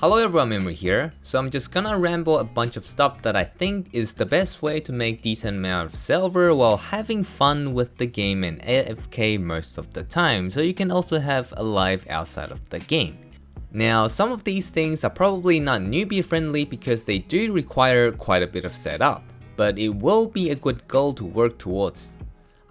Hello everyone, Memory here. So I'm just gonna ramble a bunch of stuff that I think is the best way to make decent amount of silver while having fun with the game and AFK most of the time, so you can also have a life outside of the game. Now, some of these things are probably not newbie friendly because they do require quite a bit of setup, but it will be a good goal to work towards.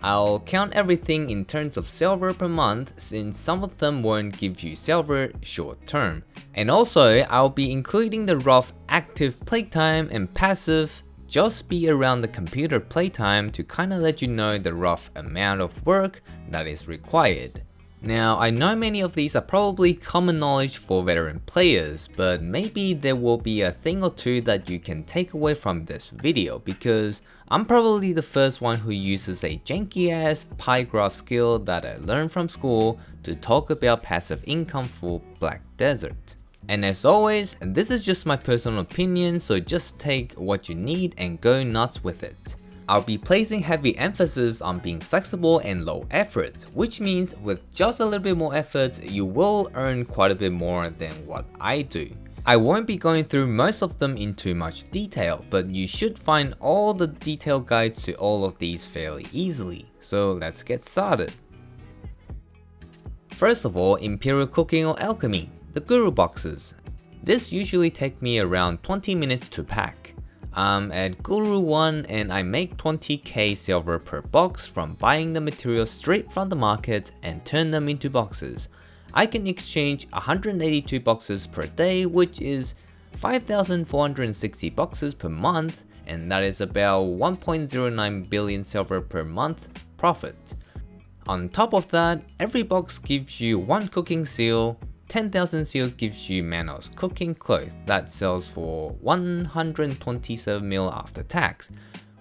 I'll count everything in terms of silver per month since some of them won't give you silver short term. And also, I'll be including the rough active playtime and passive just be around the computer playtime to kinda let you know the rough amount of work that is required. Now, I know many of these are probably common knowledge for veteran players, but maybe there will be a thing or two that you can take away from this video because I'm probably the first one who uses a janky ass pie graph skill that I learned from school to talk about passive income for Black Desert. And as always, this is just my personal opinion, so just take what you need and go nuts with it. I'll be placing heavy emphasis on being flexible and low effort, which means with just a little bit more effort, you will earn quite a bit more than what I do. I won't be going through most of them in too much detail, but you should find all the detailed guides to all of these fairly easily, so let's get started. First of all, Imperial Cooking or Alchemy, the Guru boxes. This usually takes me around 20 minutes to pack. I'm at Guru 1 and I make 20k silver per box from buying the materials straight from the market and turn them into boxes. I can exchange 182 boxes per day, which is 5,460 boxes per month, and that is about 1.09 billion silver per month profit. On top of that, every box gives you 1 cooking seal. 10,000 seal gives you Manos cooking cloth that sells for 127 mil after tax,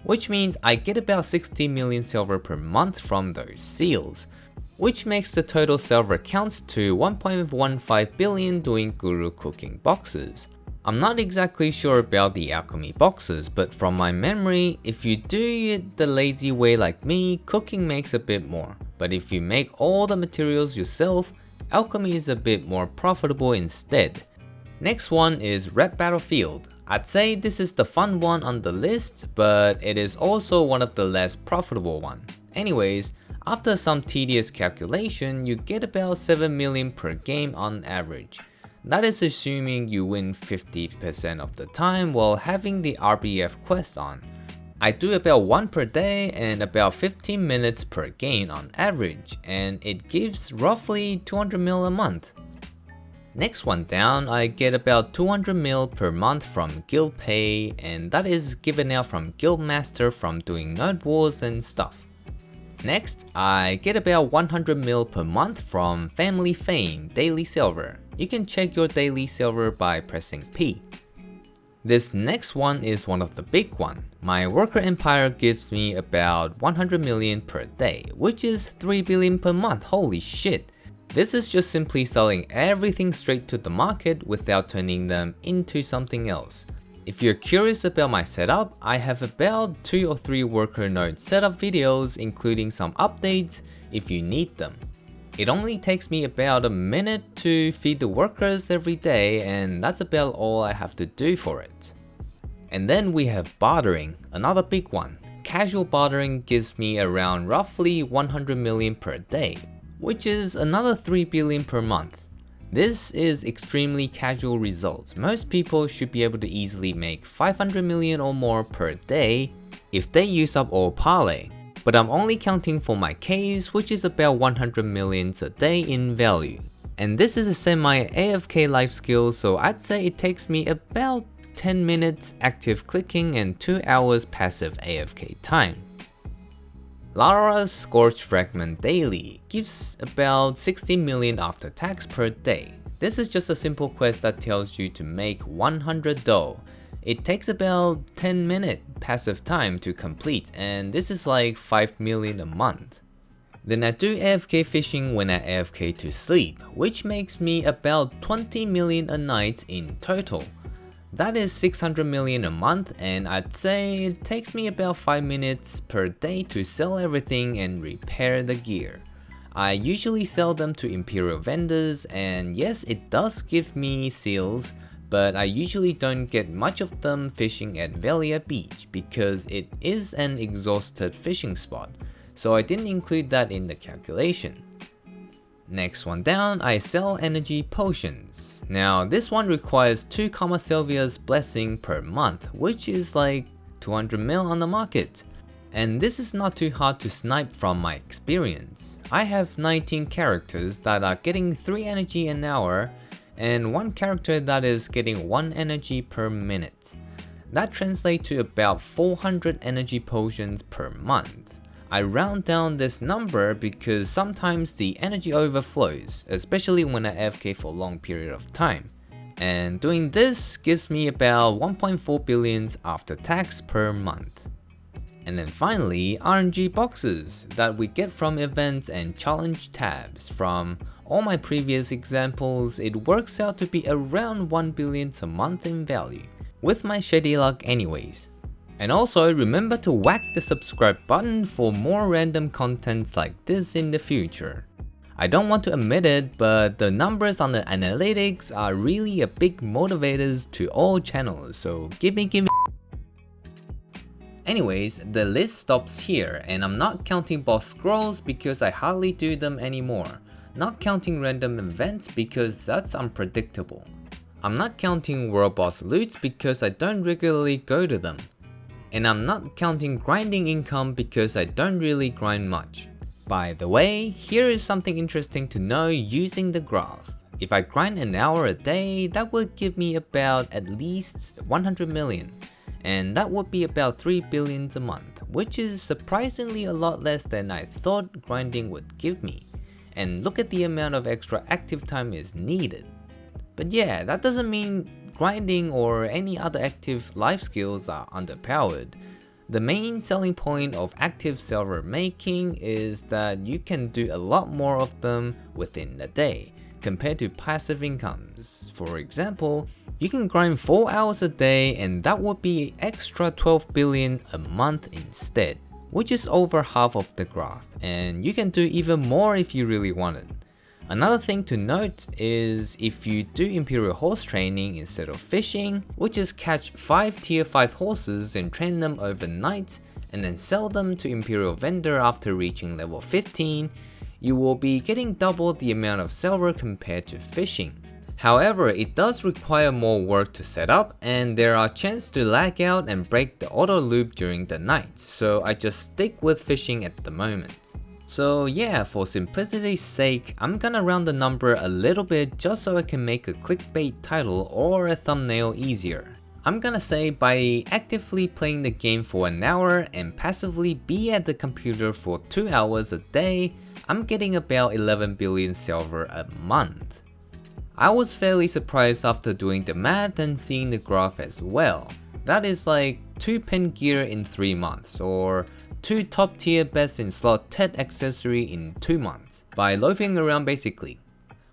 which means I get about 60 million silver per month from those seals, which makes the total silver counts to 1.15 billion doing Guru cooking boxes. I'm not exactly sure about the alchemy boxes, but from my memory, if you do it the lazy way like me, cooking makes a bit more, but if you make all the materials yourself, alchemy is a bit more profitable instead. Next one is Red Battlefield. I'd say this is the fun one on the list, but it is also one of the less profitable one. Anyways, after some tedious calculation, you get about 7 million per game on average. That is assuming you win 50% of the time while having the RBF quest on. I do about 1 per day and about 15 minutes per game on average, and it gives roughly 200 mil a month. Next one down, I get about 200 mil per month from guild pay, and that is given out from Guildmaster from doing node wars and stuff. Next, I get about 100 mil per month from Family Fame Daily Silver. You can check your daily silver by pressing P. This next one is one of the big one. My worker empire gives me about 100 million per day, which is 3 billion per month, holy shit. This is just simply selling everything straight to the market without turning them into something else. If you're curious about my setup, I have about 2 or 3 worker node setup videos including some updates if you need them. It only takes me about a minute to feed the workers every day, and that's about all I have to do for it. And then we have bartering, another big one. Casual bartering gives me around roughly 100 million per day, which is another 3 billion per month. This is extremely casual results. Most people should be able to easily make 500 million or more per day if they use up all parlay. But I'm only counting for my case, which is about 100 millions a day in value. And this is a semi AFK life skill, so I'd say it takes me about 10 minutes active clicking and 2 hours passive AFK time. Lara's Scorched Fragment Daily gives about 60 million after tax per day. This is just a simple quest that tells you to make 100 dough. It takes about 10 minute passive time to complete, and this is like 5 million a month. Then I do AFK fishing when I AFK to sleep, which makes me about 20 million a night in total. That is 600 million a month, and I'd say it takes me about 5 minutes per day to sell everything and repair the gear. I usually sell them to Imperial vendors, and yes, it does give me seals, but I usually don't get much of them fishing at Velia Beach because it is an exhausted fishing spot, so I didn't include that in the calculation. Next one down, I sell energy potions. Now this one requires 2 Sylvia's blessing per month, which is like 200 mil on the market. And this is not too hard to snipe from my experience. I have 19 characters that are getting 3 energy an hour, and 1 character that is getting 1 energy per minute. That translates to about 400 energy potions per month. I round down this number because sometimes the energy overflows, especially when I AFK for a long period of time. And doing this gives me about 1.4 billion after tax per month. And then finally, RNG boxes that we get from events and challenge tabs. From all my previous examples, it works out to be around 1 billion a month in value, with my shady luck anyways. And also remember to whack the subscribe button for more random contents like this in the future. I don't want to admit it, but the numbers on the analytics are really a big motivators to all channels, so give me. Anyways, the list stops here, and I'm not counting boss scrolls because I hardly do them anymore. Not counting random events because that's unpredictable. I'm not counting world boss loots because I don't regularly go to them. And I'm not counting grinding income because I don't really grind much. By the way, here is something interesting to know using the graph. If I grind an hour a day, that would give me about at least 100 million. And that would be about 3 billion a month, which is surprisingly a lot less than I thought grinding would give me. And look at the amount of extra active time is needed. But yeah, that doesn't mean grinding or any other active life skills are underpowered. The main selling point of active server making is that you can do a lot more of them within a day compared to passive incomes. For example, you can grind 4 hours a day and that would be extra 12 billion a month instead, which is over half of the graph, and you can do even more if you really wanted. Another thing to note is if you do Imperial horse training instead of fishing, which is catch 5 tier 5 horses and train them overnight and then sell them to Imperial vendor after reaching level 15, you will be getting double the amount of silver compared to fishing. However, it does require more work to set up and there are chances to lag out and break the auto loop during the night, so I just stick with fishing at the moment. So yeah, for simplicity's sake, I'm gonna round the number a little bit just so I can make a clickbait title or a thumbnail easier. I'm gonna say by actively playing the game for an hour and passively be at the computer for 2 hours a day, I'm getting about 11 billion silver a month. I was fairly surprised after doing the math and seeing the graph as well. That is like 2 pen gear in 3 months, or 2 top tier bets in slot TED accessory in 2 months, by loafing around basically.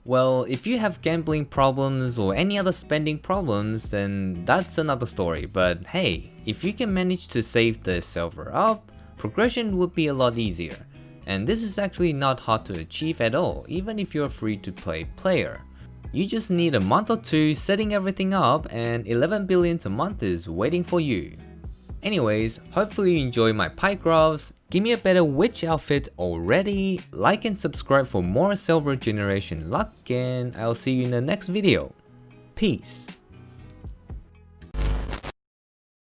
Well, if you have gambling problems or any other spending problems, then that's another story, but hey, if you can manage to save the silver up, progression would be a lot easier. And this is actually not hard to achieve at all, even if you're a free to play player. You just need a month or 2 setting everything up and 11 billion a month is waiting for you. Anyways, hopefully you enjoy my pie graphs, give me a better witch outfit already, like and subscribe for more silver generation luck, and I'll see you in the next video. Peace.